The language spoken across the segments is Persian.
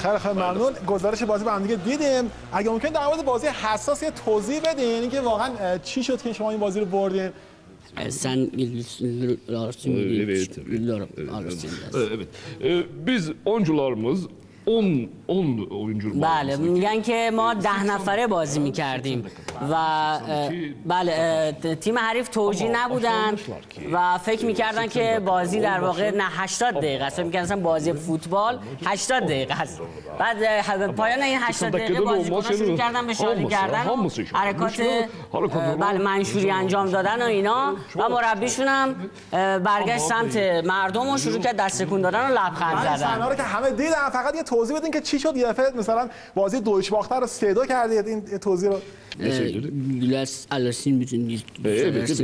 خیلی ممنون. گزارش بازی با هم دیگه دیدیم. اگه ممکن در مورد بازی حساس یه توضیح بدین، اینکه واقعا چی شد که شما این bازی رو بردین؟ Sen Evet. Biz oyuncularımız 10 oyuncu var. بله میگن که ما 10 نفره بازی میکردیم و بله تیم حریف توجیه نبودن و فکر میکردن که بازی در واقع نه 80 دقیقه است. میگن اصلا بازی فوتبال 80 دقیقه است. بعد پایان این 80 دقیقه بازیکن‌ها شروع کردن به شادی کردن و حرکات بله منشوری انجام دادن و اینا و مربیشون هم برگشت سمت مردم و شروع کرد دست تکون دادن و لبخند زدن. صحنه رو که همه دیدن، فقط یه توضیح بدین که چی شد. یه دفعه مثلا بازی دویچ باختر رو 3-2 کردید. این توضیح رو Evet.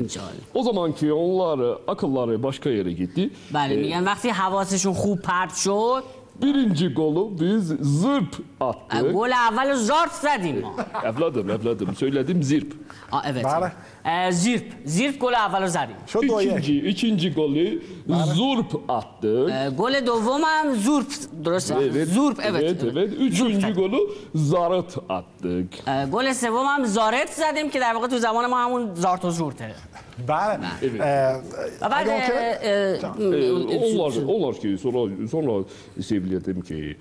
O zamanki onlar akılları başka yere gitti. بله میگن وقتی حواسشون خوب پرت شد Birinci golü biz zırp attık. گل اول زارت زدیم ما. Evladım söyledim zirp. Evet. بله. زیرپ گل اولو زدیم. شد 2-1. İkinci golü zurp attık. گل دومم زورپ درسته؟ زورپ evet. Üçüncü golü zarıt attık. گل سومم زارت زدیم که در واقع تو زمان ما همون زارت و زورته. بله. و بعد Onlar ki sonra sevgilim ki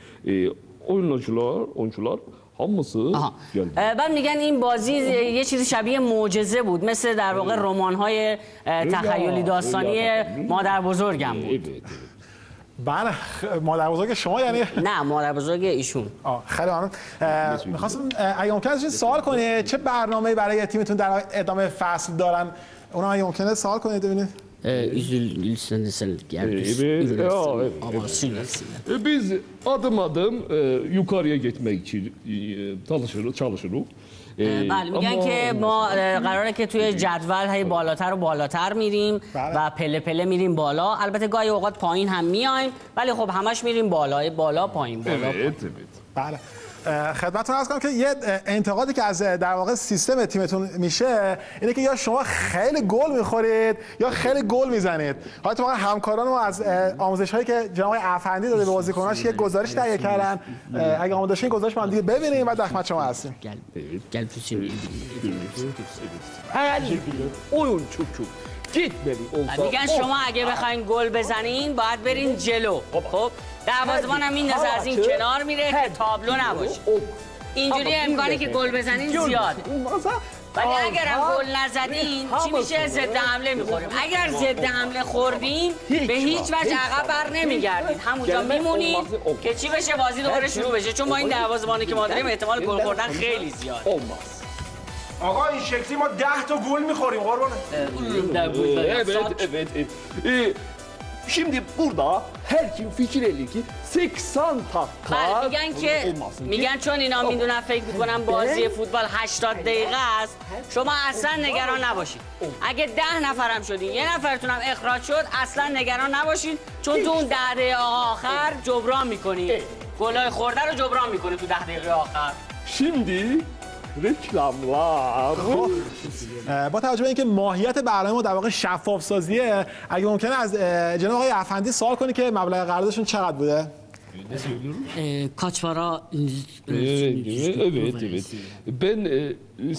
oyuncular hamısı geldi. بعد میگن این بازی یه چیزی شبیه معجزه بود، مثل در واقع رمان‌های تخیلی داستانی مادر بزرگم بود. بله مادر بزرگ شما یعنی؟ نه مادر بزرگ ایشون. خیلی ممنون. می‌خواستم اگه ممکنه ازش سوال کنید چه برنامه‌ای برای تیمتون در ادامه فصل دارن؟ اونا اگه ممکنه سوال کنید ببینید. Biz adım yukarıya gitmek için çalışırız. بله میگن که ما قراره که توی جدول هی بالاتر و بالاتر میریم و پله پله میریم بالا. البته گاهی اوقات پایین هم میایم ولی خب همش میریم بالا پایین بالا. بله. خدمتتون عرض کنم که یه انتقادی که از در واقع سیستم تیمتون میشه اینه که یا شما خیلی گل میخورید یا خیلی گل میزنید. حالا تو همکاران ما از آموزش‌هایی که جناب آقای افندی داده به بازیکناش یه گزارش تهیه کردن. اگه آماده شین گزارش با هم دیگه ببینیم بعد در خدمت شما هستیم. گل پیشیم. Oyun çok gitmeli olsa. میگن شما اگه بخواین گل بزنین باید برین جلو. خب دروازه‌بان هم میندازه از این کنار میره که تابلو نباشه. اینجوری امکانی که گل بزنین زیاده. ولی اگر هم گل نزدین چی میشه؟ ضد حمله میخوریم. اگر ضد حمله خوردیم به هیچ وجه عقب بر نمیگردید، همونجا میمونید که چی بشه؟ بازی دوباره شروع بشه. چون با این دروازه‌بانی که ما داریم احتمال گل خوردن خیلی زیاده. آقا این شکلی ما 10 تا گل میخوریم قربانه. Evet. Şimdi burada her kim fikir eli ki 80 dakika میگن چون اینا میدونن فکر میکنن بازی فوتبال 80 دقیقه است، شما اصلا نگران نباشید. اگه 10 نفرم شدین یه نفرتون هم اخراج شد اصلا نگران نباشید، چون تو اون 10 دقیقه آخر جبران میکنید. گلای خورده رو جبران میکنید تو 10 دقیقه آخر. Şimdi reklamlar. با توجه به اینکه ماهیت برنامه ما در واقع شفاف سازیه، اگه ممکنه از جناب آقای افندی سوال کنی که مبلغ قراردادشون چقدر بوده؟ kaç para? Evet. Ben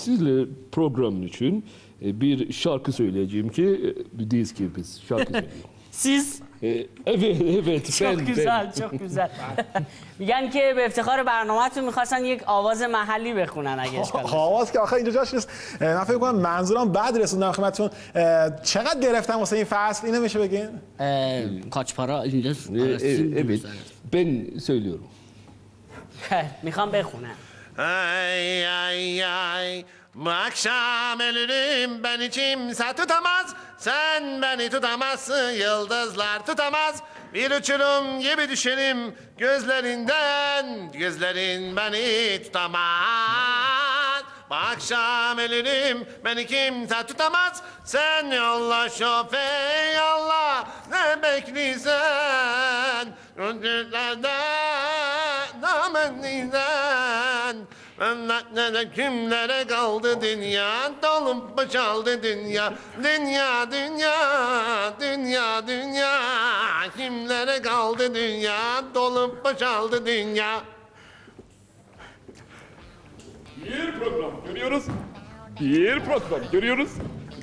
sizle program için bir şarkı söyleyeceğim ki diz gibi şarkı söyleyeyim. Siz Evet. çok güzel. میگن که به افتخار برنامه‌تون می‌خواستن یک آواز محلی بخونن اگه اشکال نداره. آواز که آخه اینجا جاش نیست. من فکر می‌کنم منظورم بعد رسوندم خدمتتون. چقدر گرفتم واسه این فصل؟ اینو میشه بگین؟ kaç para? Evet. Ben söylüyorum. میخوام بخونم. Ay bu akşam ölürüm beni kimse tutamaz, sen beni tutamazsın, yıldızlar tutamaz. Bir uçurum gibi düşerim gözlerin beni tutamaz. Bu akşam ölürüm beni kimse tutamaz, sen yolla şoför yolla, ne bekliyorsun? Rüzgarlarda namenliden. Kimlere kaldı dünya, dolup boşaldı dünya. Dünya. Kimlere kaldı dünya, dolup boşaldı dünya. görüyoruz. Bir program görüyoruz.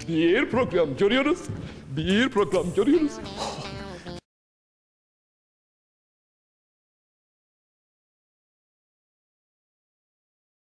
Bir program görüyoruz. Bir program görüyoruz.